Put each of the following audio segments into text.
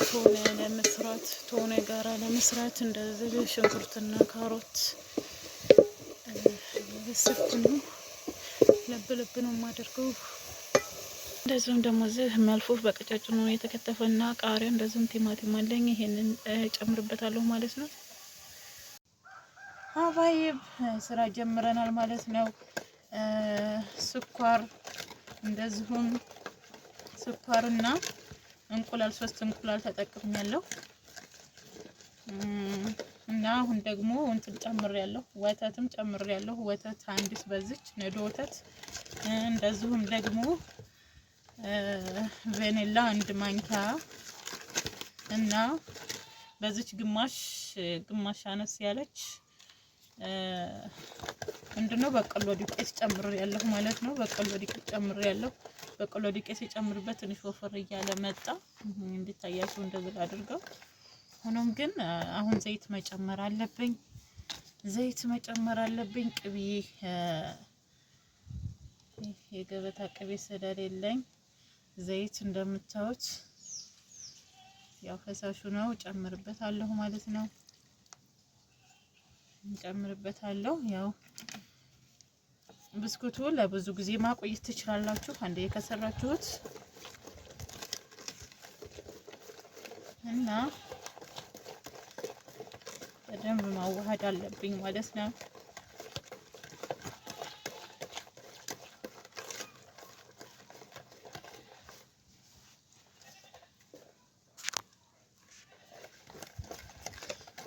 ቶነ ለመስራት ቶነ ጋራ ለመስራት እንደዚህ ሽንኩርትና ካሮት እየበሰብኩ ነው። ለብ ለብ ነው የማደርገው። እንደዚሁም ደግሞ እዚህ የሚያልፉት በቀጫጭኑ የተከተፈና ቃሪያ እንደዚሁም ቲማቲም አለኝ። ይሄንን ጨምርበታለሁ ማለት ነው። ሀባይብ ስራ ጀምረናል ማለት ነው። ስኳር እንደዚሁም ስኳርና እንቁላል 3 እንቁላል ተጠቅሜያለሁ እና አሁን ደግሞ እንትን ጨምሬያለሁ፣ ወተትም ጨምሬያለሁ። ወተት አንዲት በዚች ነዶ ወተት እንደዚሁም ደግሞ ቬኒላ 1 ማንኪያ እና በዚች ግማሽ አነስ ያለች ምንድነው በቆሎ ዱቄት ጨምሬያለሁ ማለት ነው። በቆሎ ዱቄት ጨምሬያለሁ። በቆሎ ዱቄት ሲጨምርበት ትንሽ ወፈር እያለ መጣ። እንዲታያችሁ እንደዚህ አድርገው። ሆኖም ግን አሁን ዘይት መጨመር አለብኝ። ቅቤ የገበታ ቅቤ ስለሌለኝ ዘይት እንደምታዩት ያው ፈሳሹ ነው ጨምርበታለሁ ማለት ነው። ጨምርበታለሁ። ያው ብስኩቱ ለብዙ ጊዜ ማቆየት ትችላላችሁ አንዴ ከሰራችሁት እና በደንብ ማዋሃድ አለብኝ ማለት ነው።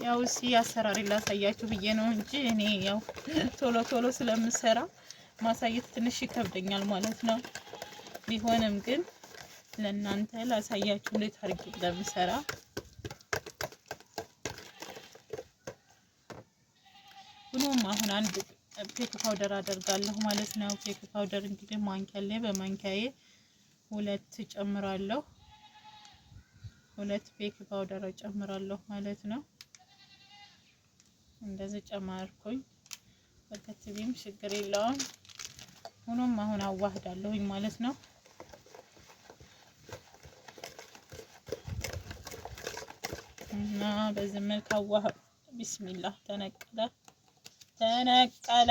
ያው አሰራር ላሳያችሁ ብዬ ነው እንጂ እኔ ያው ቶሎ ስለምሰራ ማሳየት ትንሽ ይከብደኛል ማለት ነው። ቢሆንም ግን ለእናንተ ላሳያችሁ እንዴት አድርጌ እንደምሰራ። ሁሉም አሁን አንድ ፔክ ፓውደር አደርጋለሁ ማለት ነው። ፔክ ፓውደር እንግዲህ ማንኪያ ላይ በማንኪያዬ 2 ጨምራለሁ። 2 ፔክ ፓውደር ጨምራለሁ ማለት ነው። እንደዚህ ጨማርኩኝ። በከትቢም ችግር የለውም። ሆኖም አሁን አዋህዳለሁኝ ማለት ነው። እና በዚህ መልክ አዋህድ። ቢስሚላህ ተነቀለ።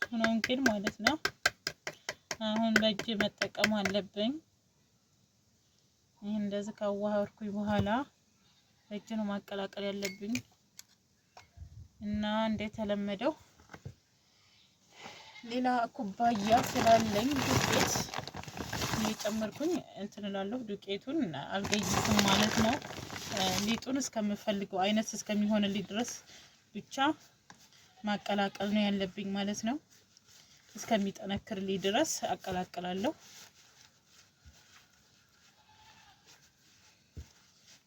ሆኖም ግን ማለት ነው አሁን በእጅ መጠቀም አለብኝ። ይሄን እንደዚህ ካዋህድኩኝ በኋላ በእጅ ነው ማቀላቀል ያለብኝ እና እንደተለመደው ሌላ ኩባያ ስላለኝ ዱቄት እየጨመርኩኝ እንትን እላለሁ። ዱቄቱን አልገይዝም ማለት ነው። ሊጡን እስከምፈልገው አይነት እስከሚሆንልኝ ድረስ ብቻ ማቀላቀል ነው ያለብኝ ማለት ነው። እስከሚጠነክርልኝ ድረስ አቀላቅላለሁ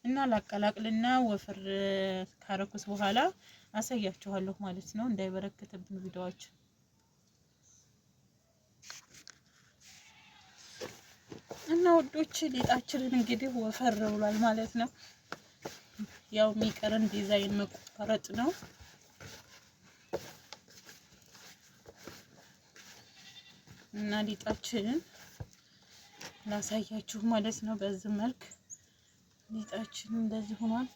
እና ላቀላቅልና ወፍር ካረኩስ በኋላ አሳያችኋለሁ ማለት ነው። እንዳይበረከትብን ቪዲዮዎች እና ወዶች ሊጣችንን እንግዲህ ወፈር ብሏል ማለት ነው። ያው የሚቀረን ዲዛይን መቆራረጥ ነው። እና ሊጣችንን ላሳያችሁ ማለት ነው። በዚህ መልክ ሊጣችን እንደዚህ ሆኗል።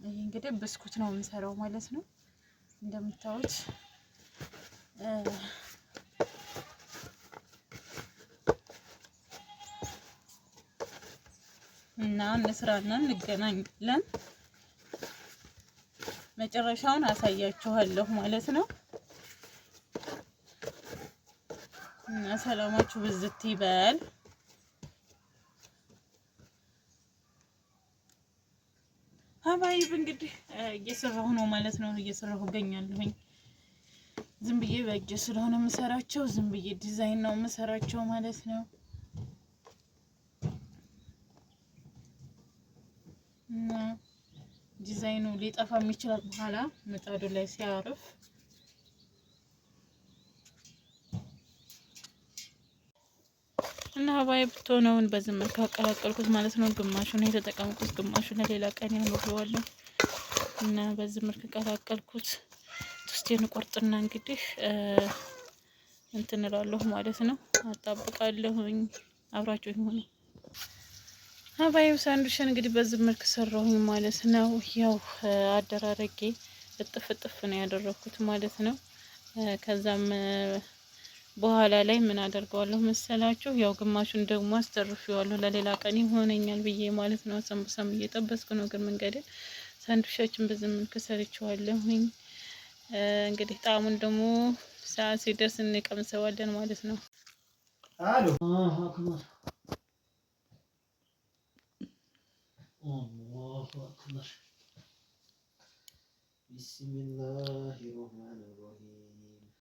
ይሄ እንግዲህ ብስኩት ነው የምሰራው ማለት ነው እንደምታዩት እና እንስራና እንገናኛለን። መጨረሻውን አሳያችኋለሁ ማለት ነው። እና ሰላማችሁ ብዝት ይበል። ሀባይብ እንግዲህ እየሰራሁ ነው ማለት ነው። እየሰራሁ እገኛለሁኝ። ዝም ብዬ በእጅ ስለሆነ የምሰራቸው ዝም ብዬ ዲዛይን ነው የምሰራቸው ማለት ነው። እና ዲዛይኑ ሊጠፋም ይችላል በኋላ ምጣዱ ላይ ሲያርፍ። እና ሀባይ ብትሆነውን በዚህ መልክ አቀላቀልኩት ማለት ነው። ግማሹን የተጠቀምኩት ግማሹን ለሌላ ቀን ያኖረዋለሁ እና በዚህ መልክ ቀላቀልኩት። ትስቴን ቆርጥና እንግዲህ እንትን እላለሁ ማለት ነው። አጣብቃለሁኝ። አብራችሁ ይሁኑ። አባይው ሳንዱሽን እንግዲህ በዚህ መልክ ሰራሁኝ ማለት ነው። ያው አደራረጌ እጥፍ እጥፍ ነው ያደረኩት ማለት ነው። ከዛም በኋላ ላይ ምን አደርገዋለሁ መሰላችሁ? ያው ግማሹን ደግሞ አስተርፌዋለሁ ለሌላ ቀን ይሆነኛል ብዬ ማለት ነው። ሰንቡሳም እየጠበስኩ ነው፣ ግን መንገድ ሳንዱሻችን በዚህ መልክ ሰርቼዋለሁኝ። እንግዲህ ጣዕሙን ደግሞ ሰዓት ሲደርስ እንቀምሰዋለን ማለት ነው። አሎ አላሁ አክበር ቢስሚላህ